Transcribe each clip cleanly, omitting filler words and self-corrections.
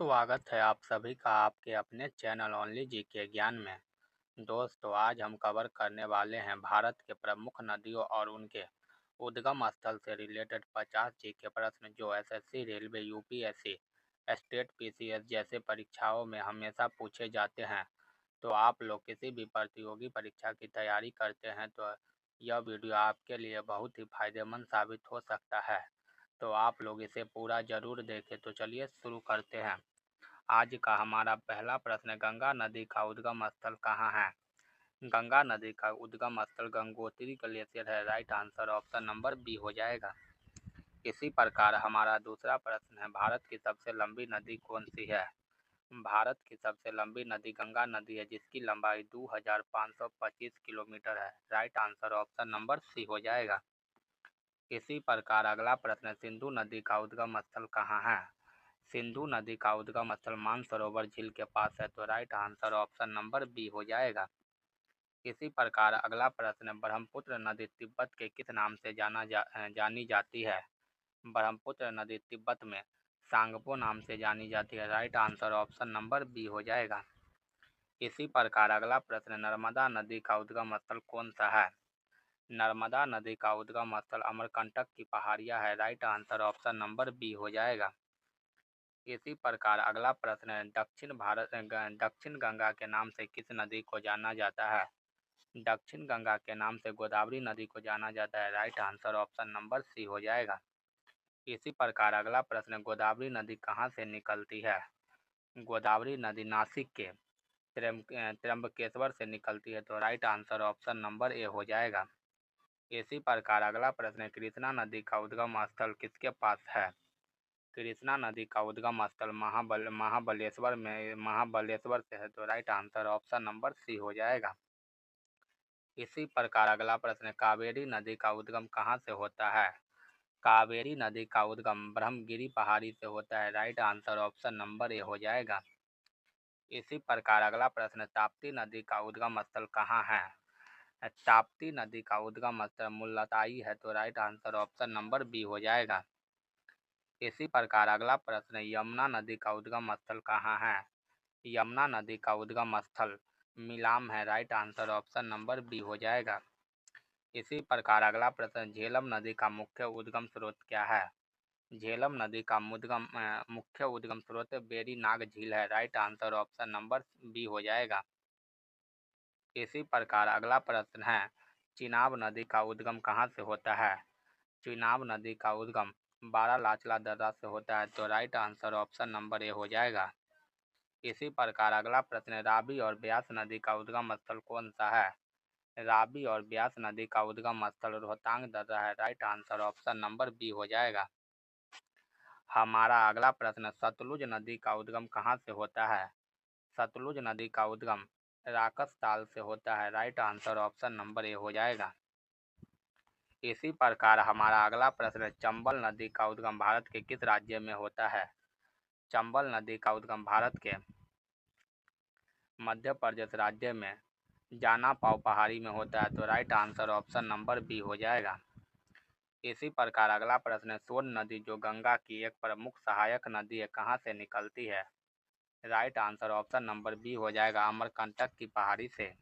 स्वागत है आप सभी का आपके अपने चैनल ओनली जी के ज्ञान में। दोस्तों, आज हम कवर करने वाले हैं भारत के प्रमुख नदियों और उनके उद्गम स्थल से रिलेटेड 50 जी के प्रश्न जो SSC, railway, UPSC, state PCS जैसे परीक्षाओं में हमेशा पूछे जाते हैं। तो आप लोग किसी भी प्रतियोगी परीक्षा की तैयारी करते हैं तो यह वीडियो आपके लिए बहुत ही फायदेमंद साबित हो सकता है। तो आप लोग इसे पूरा जरूर देखें। तो चलिए शुरू करते हैं। आज का हमारा पहला प्रश्न, गंगा नदी का उद्गम स्थल कहाँ है? गंगा नदी का उद्गम स्थल गंगोत्री ग्लेशियर है। Right answer option number B हो जाएगा। इसी प्रकार हमारा दूसरा प्रश्न है, भारत की सबसे लंबी नदी कौन सी है? भारत की सबसे लंबी नदी गंगा नदी है, जिसकी लंबाई 2525 किलोमीटर है। Right answer option number C हो जाएगा। इसी प्रकार अगला प्रश्न, सिंधु नदी का उद्गम स्थल कहाँ है? सिंधु नदी का उद्गम स्थल मानसरोवर झील के पास है। तो right answer option number B हो जाएगा। इसी प्रकार अगला प्रश्न, ब्रह्मपुत्र नदी तिब्बत के किस नाम से जानी जाती है? ब्रह्मपुत्र नदी तिब्बत में सांगपो नाम से जानी जाती है। Right answer option number B हो जाएगा। इसी प्रकार अगला प्रश्न, नर्मदा नदी का उद्गम स्थल कौन सा है? नर्मदा नदी का उद्गम स्थल अमरकंटक की पहाड़ियाँ है। Right answer option number B हो जाएगा। इसी प्रकार अगला प्रश्न है, दक्षिण गंगा के नाम से किस नदी को जाना जाता है? दक्षिण गंगा के नाम से गोदावरी नदी को जाना जाता है। Right answer option number C हो जाएगा। इसी प्रकार अगला प्रश्न, गोदावरी नदी कहाँ से निकलती है? गोदावरी नदी नासिक के त्र्यंबकेश्वर से निकलती है। तो right answer option number A हो जाएगा। इसी प्रकार अगला प्रश्न, कृष्णा नदी का उद्गम स्थल किसके पास है? कृष्णा नदी का उद्गम स्थल महाबलेश्वर से है। तो right answer option number C हो जाएगा। इसी प्रकार अगला प्रश्न, कावेरी नदी का उद्गम कहाँ से होता है? कावेरी नदी का उद्गम ब्रह्मगिरी पहाड़ी से होता है। Right answer option number A हो जाएगा। इसी प्रकार अगला प्रश्न, ताप्ती नदी का उद्गम स्थल कहाँ है? ताप्ती नदी का उद्गम स्थल मुल्ताई है। तो right answer option number B हो जाएगा। इसी प्रकार अगला प्रश्न, यमुना नदी का उद्गम स्थल कहाँ है? यमुना नदी का उद्गम स्थल मिलाम है। Right answer option number B हो जाएगा। इसी प्रकार अगला प्रश्न, झेलम नदी का मुख्य उद्गम स्रोत क्या है? झेलम नदी का मुख्य उद्गम स्रोत बेरी नाग झील है। Right answer option number B हो जाएगा। इसी प्रकार अगला प्रश्न है, चिनाब नदी का उद्गम कहाँ से होता है? चिनाब नदी का उद्गम बारालाचला दर्रा से होता है। तो right answer option number A हो जाएगा। इसी प्रकार अगला प्रश्न, रावी और ब्यास नदी का उद्गम स्थल कौन सा है? रावी और ब्यास नदी का उद्गम स्थल रोहतांग दर्रा है। Right answer option number B हो जाएगा। हमारा अगला प्रश्न, सतलुज नदी का उद्गम कहाँ से होता है? सतलुज नदी का उद्गम राकस ताल से होता है। Right answer option number A हो जाएगा। इसी प्रकार हमारा अगला प्रश्न, चंबल नदी का उद्गम भारत के किस राज्य में होता है? चंबल नदी का उद्गम भारत के मध्य प्रदेश राज्य में जानापाव पहाड़ी में होता है। तो right answer option number B हो जाएगा। इसी प्रकार अगला प्रश्न, सोन नदी जो गंगा की एक प्रमुख सहायक नदी है, कहाँ से निकलती है? Right answer option number B हो जाएगा, अमरकंटक की पहाड़ी से।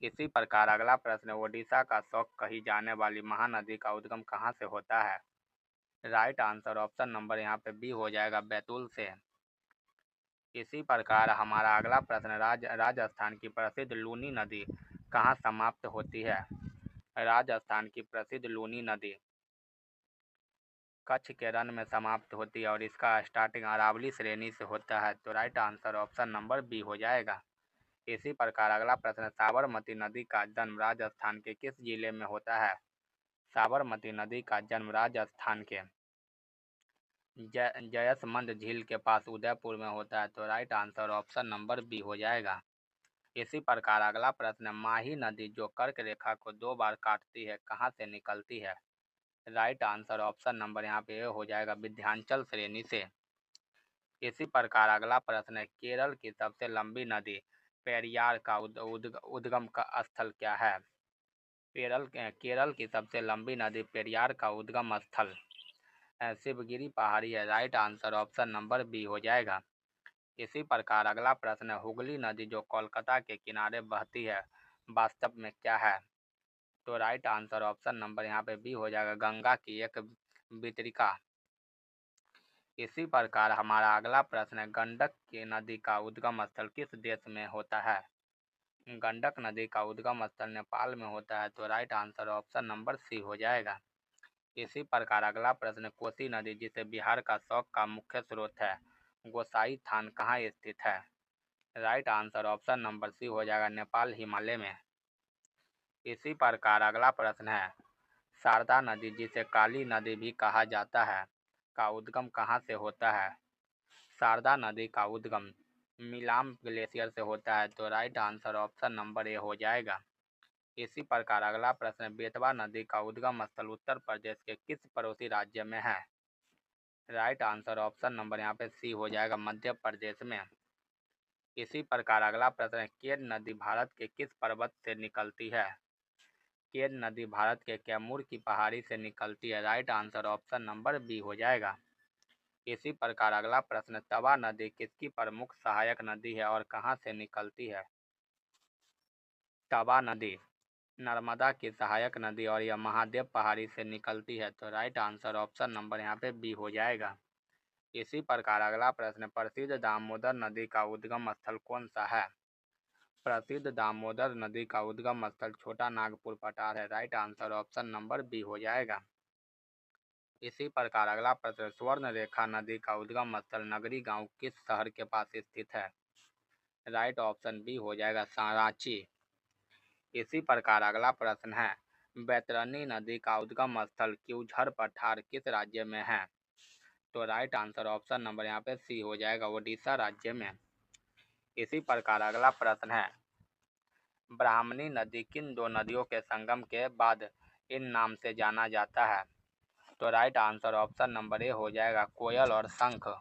इसी प्रकार अगला प्रश्न, ओडिशा का शौक कही जाने वाली महानदी का उद्गम कहाँ से होता है? राइट आंसर ऑप्शन नंबर यहाँ पे बी हो जाएगा, बैतूल से। इसी प्रकार हमारा अगला प्रश्न, राजस्थान की प्रसिद्ध लूनी नदी कहाँ समाप्त होती है? राजस्थान की प्रसिद्ध लूनी नदी कच्छ के रण में समाप्त होती है और इसका स्टार्टिंग अरावली श्रेणी से होता है। तो right answer option number B हो जाएगा। इसी प्रकार अगला प्रश्न, साबरमती नदी का जन्म राजस्थान के किस जिले में होता है? साबरमती नदी का जन्म राजस्थान के जयसमंद झील के पास उदयपुर में होता है। तो right answer option number B हो जाएगा। इसी प्रकार अगला प्रश्न, माही नदी जो कर्क रेखा को 2 बार काटती है, कहाँ से निकलती है? राइट आंसर ऑप्शन नंबर यहाँ पे हो जाएगा, विंध्याचल श्रेणी से। इसी प्रकार अगला प्रश्न है, केरल की सबसे लंबी नदी पेरियार का उद्गम का स्थल क्या है? केरल की सबसे लंबी नदी पेरियार का उद्गम स्थल शिवगिरी पहाड़ी है। Right answer option number B हो जाएगा। इसी प्रकार अगला प्रश्न है, हुगली नदी जो कोलकाता के किनारे बहती है वास्तव में क्या है? तो राइट आंसर ऑप्शन नंबर यहाँ पे बी हो जाएगा, गंगा की एक वितरिका। इसी प्रकार हमारा अगला प्रश्न है, गंडक की नदी का उद्गम स्थल किस देश में होता है? गंडक नदी का उद्गम स्थल नेपाल में होता है। तो right answer option number C हो जाएगा। इसी प्रकार अगला प्रश्न, कोसी नदी जिसे बिहार का शौक का मुख्य स्रोत है, गोसाई थान कहाँ स्थित है? Right answer option number C हो जाएगा, नेपाल हिमालय में। इसी प्रकार अगला प्रश्न है, शारदा नदी जिसे काली नदी भी कहा जाता है का उद्गम कहाँ से होता है? शारदा नदी का उद्गम मिलाम ग्लेशियर से होता है। तो right answer option number A हो जाएगा। इसी प्रकार अगला प्रश्न, बेतवा नदी का उद्गम स्थल उत्तर प्रदेश के किस पड़ोसी राज्य में है? राइट आंसर ऑप्शन नंबर यहाँ पे सी हो जाएगा, मध्य प्रदेश में। इसी प्रकार अगला प्रश्न, केन नदी भारत के किस पर्वत से निकलती है? केन नदी भारत के कैमूर की पहाड़ी से निकलती है। Right answer option number B हो जाएगा। इसी प्रकार अगला प्रश्न, तवा नदी किसकी प्रमुख सहायक नदी है और कहां से निकलती है? तवा नदी नर्मदा की सहायक नदी और यह महादेव पहाड़ी से निकलती है। तो राइट आंसर ऑप्शन नंबर यहाँ पे बी हो जाएगा। इसी प्रकार अगला प्रश्न, प्रसिद्ध दामोदर नदी का उद्गम स्थल कौन सा है? प्रसिद्ध दामोदर नदी का उद्गम स्थल छोटा नागपुर पठार है। Right answer option number B हो जाएगा। इसी प्रकार अगला प्रश्न, स्वर्ण रेखा नदी का उद्गम स्थल नगरी गांव किस शहर के पास स्थित है? राइट ऑप्शन बी हो जाएगा, रांची। इसी प्रकार अगला प्रश्न है, बैतरणी नदी का उद्गम स्थल क्यूझर पठार किस राज्य में है? तो राइट आंसर ऑप्शन नंबर यहाँ पे सी हो जाएगा, ओडिशा राज्य में। इसी प्रकार अगला प्रश्न है, ब्राह्मणी नदी किन दो नदियों के संगम के बाद इन नाम से जाना जाता है? तो right answer option number A हो जाएगा, कोयल और शंख।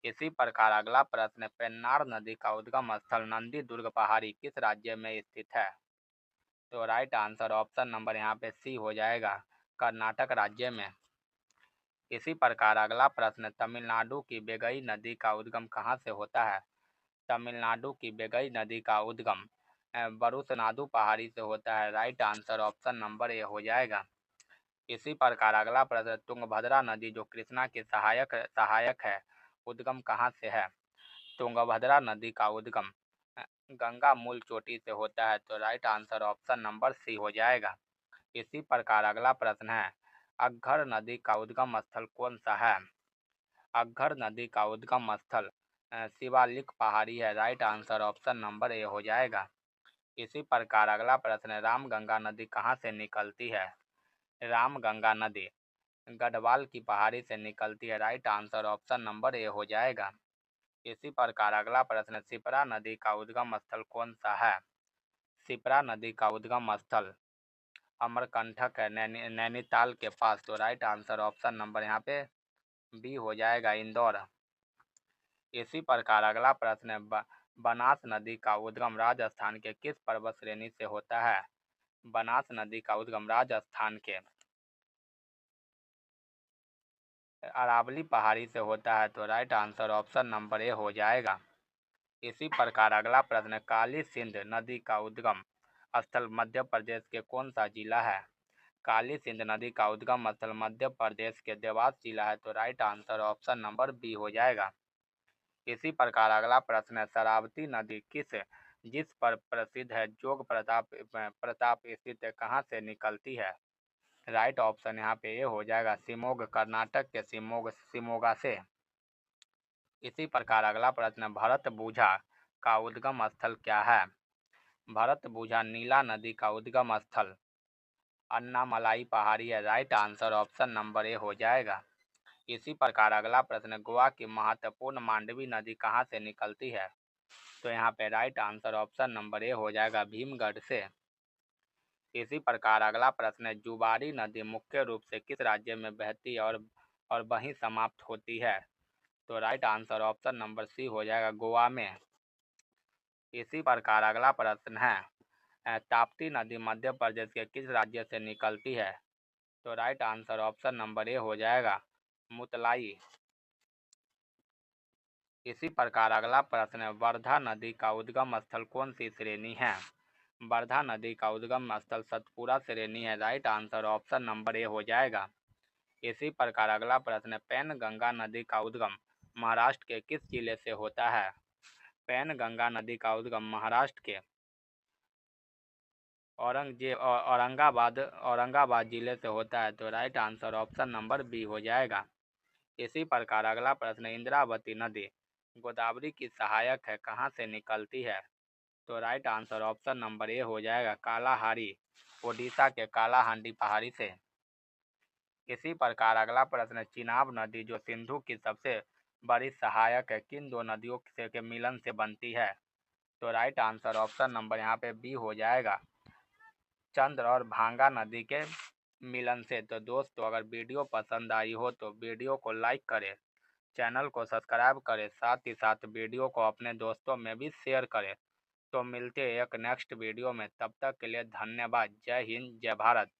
इसी प्रकार अगला प्रश्न, पेन्नार नदी का उद्गम स्थल नंदी दुर्ग पहाड़ी किस राज्य में स्थित है? तो राइट आंसर ऑप्शन नंबर यहाँ पे सी हो जाएगा, कर्नाटक राज्य में। इसी प्रकार अगला प्रश्न, तमिलनाडु की बेगई नदी का उद्गम कहाँ से होता है? तमिलनाडु की बेगई नदी का उद्गम बरुसनाडु पहाड़ी से होता है। Right answer option number A हो जाएगा। इसी प्रकार अगला प्रश्न, तुंगभद्रा नदी जो कृष्णा की सहायक है, उद्गम कहाँ से है? तुंगभद्रा नदी का उद्गम गंगा मूल चोटी से होता है। तो right answer option number C हो जाएगा। इसी प्रकार अगला प्रश्न है, अघर नदी का उद्गम स्थल कौन सा है? अघर नदी का उद्गम स्थल शिवालिक पहाड़ी है। Right answer option number A हो जाएगा। इसी प्रकार अगला प्रश्न, रामगंगा नदी कहाँ से निकलती है? रामगंगा नदी गढ़वाल की पहाड़ी से निकलती है। Right answer option number A हो जाएगा। इसी प्रकार अगला प्रश्न, शिप्रा नदी का उद्गम स्थल कौन सा है? शिप्रा नदी का उद्गम स्थल अमरकंटक है, नैनीताल के पास। तो राइट आंसर ऑप्शन नंबर यहाँ पे बी हो जाएगा, इंदौर। इसी प्रकार अगला प्रश्न, बनास नदी का उद्गम राजस्थान के किस पर्वत श्रेणी से होता है? बनास नदी का उद्गम राजस्थान के अरावली पहाड़ी से होता है। तो right answer option number A हो जाएगा। इसी प्रकार अगला प्रश्न, काली सिंध नदी का उद्गम स्थल मध्य प्रदेश के कौन सा जिला है? काली सिंध नदी का उद्गम स्थल मध्य प्रदेश के देवास जिला है। तो right answer option number B हो जाएगा। इसी प्रकार अगला प्रश्न है, शरावती नदी जिस पर प्रसिद्ध है जोग प्रताप स्थित कहाँ से निकलती है? राइट ऑप्शन यहाँ पे ये हो जाएगा, शिमोग, कर्नाटक के शिमोगा से। इसी प्रकार अगला प्रश्न, भरतपुझा का उद्गम स्थल क्या है? भरतपुझा नीला नदी का उद्गम स्थल अन्नामलाई पहाड़ी है। Right answer option number A हो जाएगा। इसी प्रकार अगला प्रश्न, गोवा की महत्वपूर्ण मांडवी नदी कहाँ से निकलती है? तो यहाँ पे right answer option number A हो जाएगा, भीमगढ़ से। इसी प्रकार अगला प्रश्न, जुबारी नदी मुख्य रूप से किस राज्य में बहती है और वहीं समाप्त होती है? तो right answer option number C हो जाएगा, गोवा में। इसी प्रकार अगला प्रश्न है, ताप्ती नदी मध्य प्रदेश के किस राज्य से निकलती है? तो right answer option number A हो जाएगा, मुतलाई। इसी प्रकार अगला प्रश्न है, वर्धा नदी का उद्गम स्थल कौन सी श्रेणी है? वर्धा नदी का उद्गम स्थल सतपुरा श्रेणी है। Right answer option number A हो जाएगा। इसी प्रकार अगला प्रश्न है, पैनगंगा नदी का उद्गम महाराष्ट्र के किस जिले से होता है? पैनगंगा नदी का उद्गम महाराष्ट्र के औरंगाबाद जिले से होता है। तो right answer option number B हो जाएगा। इसी प्रकार अगला प्रश्न, इंद्रावती नदी गोदावरी की सहायक है, कहाँ से निकलती है? तो right answer option number A हो जाएगा, कालाहारी, ओडिशा के कालाहांडी पहाड़ी से। इसी प्रकार अगला प्रश्न, चिनाब नदी जो सिंधु की सबसे बड़ी सहायक है, किन दो नदियों के मिलन से बनती है? तो राइट आंसर ऑप्शन नंबर यहाँ पे बी हो जाएगा, चंद्र और भांगा नदी के मिलन से। तो दोस्तों, अगर वीडियो पसंद आई हो तो वीडियो को लाइक करें, चैनल को सब्सक्राइब करें, साथ ही साथ वीडियो को अपने दोस्तों में भी शेयर करें। तो मिलते हैं एक नेक्स्ट वीडियो में, तब तक के लिए धन्यवाद। जय हिंद, जय भारत।